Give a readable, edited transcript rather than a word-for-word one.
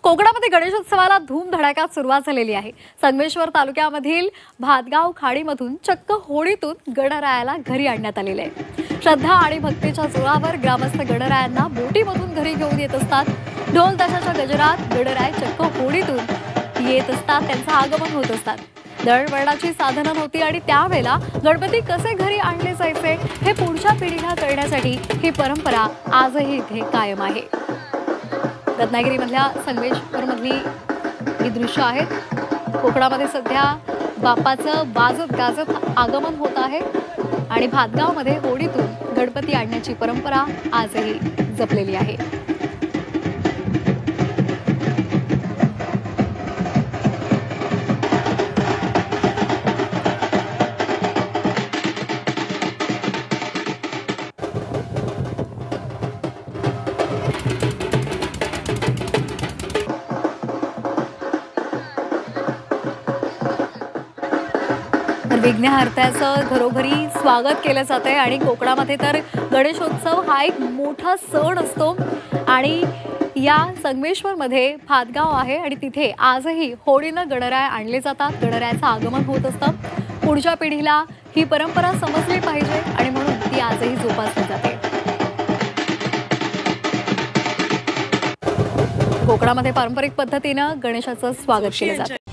कोकणामध्ये गणेशोत्सवाला धूमधडाक्यात सुरुवात झालेली आहे। संगमेश्वर तालुक्यामधील भातगाव खाडीमधून चक्क होडीतून गणरायाला घरी आणण्यात आलेले आहे। श्रद्धा आणि भक्तीच्या जोरावर ग्रामस्थ गणरायांना बोटीमधून घरी घेऊन येत असतात। ढोल ताशाच्या गजरात गणराय चक्क होडीतून येत असतात, त्यांचं आगमन होत असतात। दळणवळणाची साधनं नव्हती आणि त्यावेळेला गणपती कसे घरी आणले जायचे हे पुढच्या पिढीला कळण्यासाठी ही परंपरा आजही इथे कायम आहे। रत्नागिरीमधल्या संगमेश्वरमधली ही दृश्य आहेत। कोकणामध्ये सध्या बाप्पाचं वाजत गाजत आगमन होत आहे आणि भातगावमध्ये होडीतून गणपती आणण्याची परंपरा आजही जपलेली आहे। विघ्नहर्त्याचं घरोघरी स्वागत केलं जाते आणि कोकणामध्ये तर गणेशोत्सव हा एक मोठा सण असतो आणि या संगमेश्वरमध्ये भातगाव आहे आणि तिथे आजही होडीनं गणराय आणले जातात। गणरायाचं आगमन होत असतं। पुढच्या पिढीला ही परंपरा समजली पाहिजे आणि म्हणून ती आजही जोपासली जाते। कोकणामध्ये पारंपरिक पद्धतीनं गणेशाचं स्वागत केलं जातं।